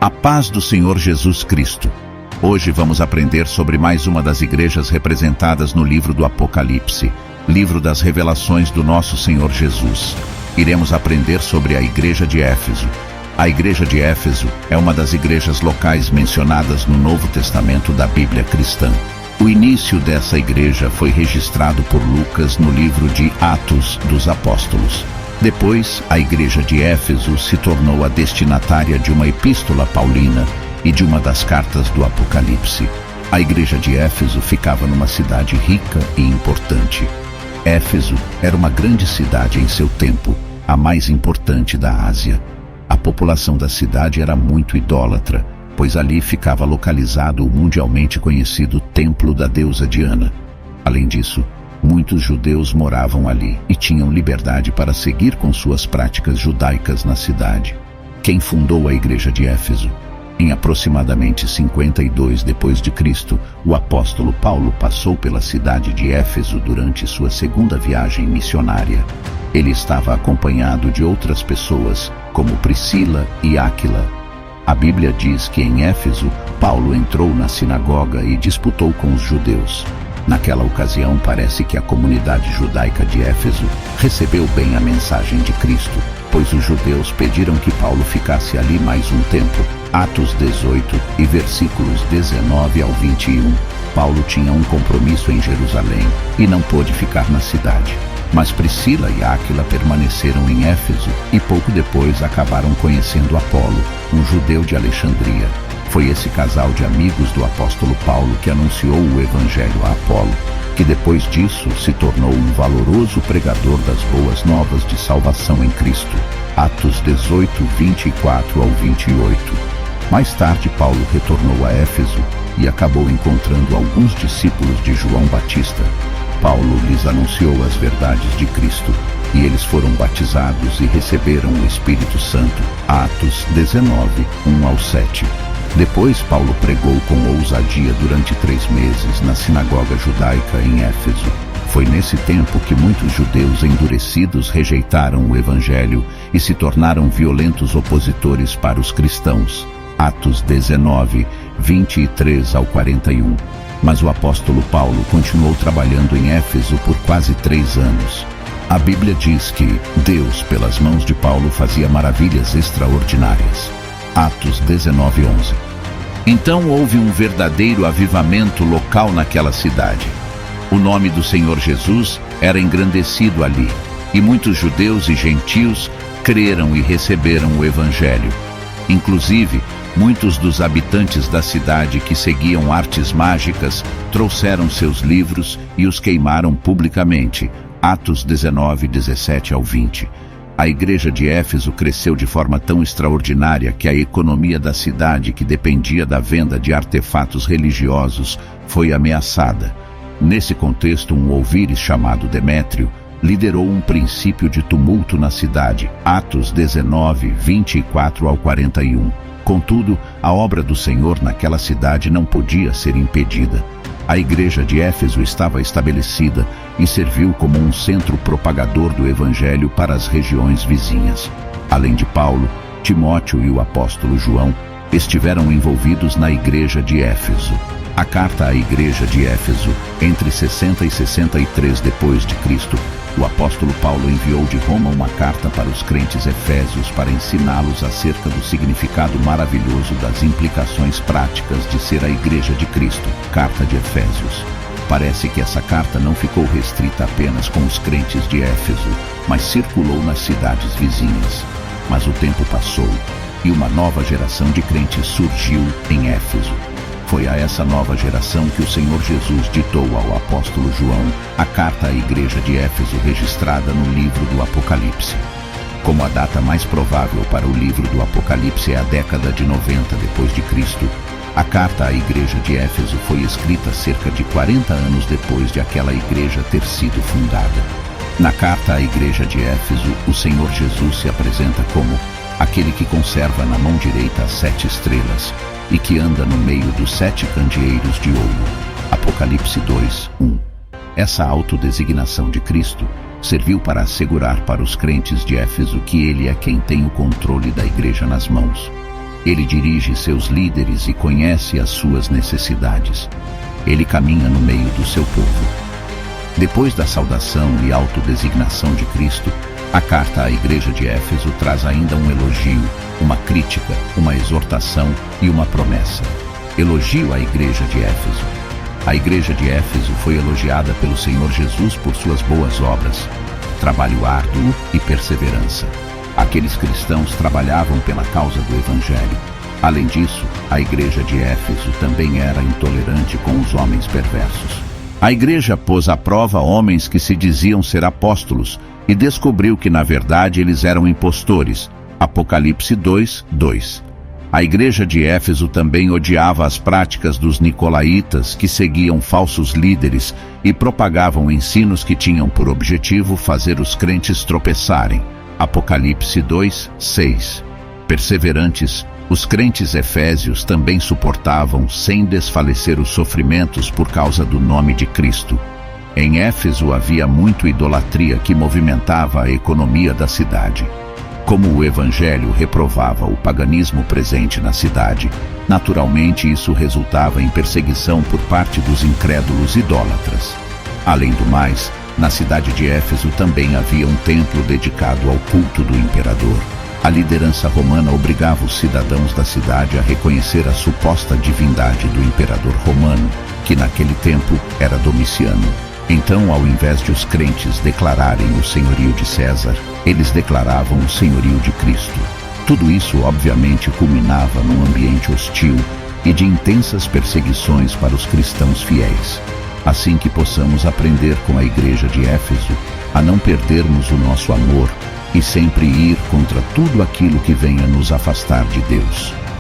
A paz do Senhor Jesus Cristo. Hoje vamos aprender sobre mais uma das igrejas representadas no livro do Apocalipse, livro das revelações do nosso Senhor Jesus. Iremos aprender sobre a igreja de Éfeso. A igreja de Éfeso é uma das igrejas locais mencionadas no Novo Testamento da Bíblia cristã. O início dessa igreja foi registrado por Lucas no livro de Atos dos Apóstolos. Depois, a igreja de Éfeso se tornou a destinatária de uma epístola paulina e de uma das cartas do Apocalipse. A igreja de Éfeso ficava numa cidade rica e importante. Éfeso era uma grande cidade em seu tempo, a mais importante da Ásia. A população da cidade era muito idólatra, pois ali ficava localizado o mundialmente conhecido templo da deusa Diana. Além disso, muitos judeus moravam ali e tinham liberdade para seguir com suas práticas judaicas na cidade. Quem fundou a igreja de Éfeso? Em aproximadamente 52 d.C., o apóstolo Paulo passou pela cidade de Éfeso durante sua segunda viagem missionária. Ele estava acompanhado de outras pessoas, como Priscila e Áquila. A Bíblia diz que em Éfeso, Paulo entrou na sinagoga e disputou com os judeus. Naquela ocasião, parece que a comunidade judaica de Éfeso recebeu bem a mensagem de Cristo, pois os judeus pediram que Paulo ficasse ali mais um tempo. Atos 18 e versículos 19 ao 21. Paulo tinha um compromisso em Jerusalém e não pôde ficar na cidade. Mas Priscila e Áquila permaneceram em Éfeso e pouco depois acabaram conhecendo Apolo, um judeu de Alexandria. Foi esse casal de amigos do apóstolo Paulo que anunciou o evangelho a Apolo, que depois disso se tornou um valoroso pregador das boas novas de salvação em Cristo. Atos 18, 24 ao 28. Mais tarde, Paulo retornou a Éfeso e acabou encontrando alguns discípulos de João Batista. Paulo lhes anunciou as verdades de Cristo e eles foram batizados e receberam o Espírito Santo. Atos 19, 1 ao 7. Depois, Paulo pregou com ousadia durante 3 meses na sinagoga judaica em Éfeso. Foi nesse tempo que muitos judeus endurecidos rejeitaram o evangelho e se tornaram violentos opositores para os cristãos. Atos 19, 23 ao 41. Mas o apóstolo Paulo continuou trabalhando em Éfeso por quase 3 anos. A Bíblia diz que Deus, pelas mãos de Paulo, fazia maravilhas extraordinárias. Atos 19, 11. Então houve um verdadeiro avivamento local naquela cidade. O nome do Senhor Jesus era engrandecido ali, e muitos judeus e gentios creram e receberam o evangelho. Inclusive, muitos dos habitantes da cidade que seguiam artes mágicas trouxeram seus livros e os queimaram publicamente. Atos 19, 17 ao 20. A igreja de Éfeso cresceu de forma tão extraordinária que a economia da cidade, que dependia da venda de artefatos religiosos, foi ameaçada. Nesse contexto, um ouvires chamado Demétrio liderou um princípio de tumulto na cidade. Atos 19, 24 ao 41. Contudo, a obra do Senhor naquela cidade não podia ser impedida. A igreja de Éfeso estava estabelecida e serviu como um centro propagador do evangelho para as regiões vizinhas. Além de Paulo, Timóteo e o apóstolo João estiveram envolvidos na igreja de Éfeso. A carta à igreja de Éfeso, entre 60 e 63 d.C., o apóstolo Paulo enviou de Roma uma carta para os crentes efésios para ensiná-los acerca do significado maravilhoso das implicações práticas de ser a igreja de Cristo. Carta de Efésios. Parece que essa carta não ficou restrita apenas com os crentes de Éfeso, mas circulou nas cidades vizinhas. Mas o tempo passou e uma nova geração de crentes surgiu em Éfeso. Foi a essa nova geração que o Senhor Jesus ditou ao apóstolo João a carta à igreja de Éfeso registrada no livro do Apocalipse. Como a data mais provável para o livro do Apocalipse é a década de 90 d.C., a carta à igreja de Éfeso foi escrita cerca de 40 anos depois de aquela igreja ter sido fundada. Na carta à igreja de Éfeso, o Senhor Jesus se apresenta como aquele que conserva na mão direita as 7 estrelas e que anda no meio dos 7 candeeiros de ouro. Apocalipse 2, 1. Essa autodesignação de Cristo serviu para assegurar para os crentes de Éfeso que ele é quem tem o controle da igreja nas mãos. Ele dirige seus líderes e conhece as suas necessidades. Ele caminha no meio do seu povo. Depois da saudação e autodesignação de Cristo, a carta à igreja de Éfeso traz ainda um elogio, uma crítica, uma exortação e uma promessa. Elogio à igreja de Éfeso. A igreja de Éfeso foi elogiada pelo Senhor Jesus por suas boas obras, trabalho árduo e perseverança. Aqueles cristãos trabalhavam pela causa do Evangelho. Além disso, a igreja de Éfeso também era intolerante com os homens perversos. A igreja pôs à prova homens que se diziam ser apóstolos e descobriu que, na verdade, eles eram impostores. Apocalipse 2:2. A igreja de Éfeso também odiava as práticas dos nicolaítas, que seguiam falsos líderes e propagavam ensinos que tinham por objetivo fazer os crentes tropeçarem. Apocalipse 2:6. Perseverantes, os crentes efésios também suportavam sem desfalecer os sofrimentos por causa do nome de Cristo. Em Éfeso havia muita idolatria que movimentava a economia da cidade. Como o Evangelho reprovava o paganismo presente na cidade, naturalmente isso resultava em perseguição por parte dos incrédulos idólatras. Além do mais, na cidade de Éfeso também havia um templo dedicado ao culto do imperador. A liderança romana obrigava os cidadãos da cidade a reconhecer a suposta divindade do imperador romano, que naquele tempo era Domiciano. Então, ao invés de os crentes declararem o senhorio de César, eles declaravam o senhorio de Cristo. Tudo isso, obviamente, culminava num ambiente hostil e de intensas perseguições para os cristãos fiéis. Assim que possamos aprender com a igreja de Éfeso a não perdermos o nosso amor e sempre ir contra tudo aquilo que venha nos afastar de Deus.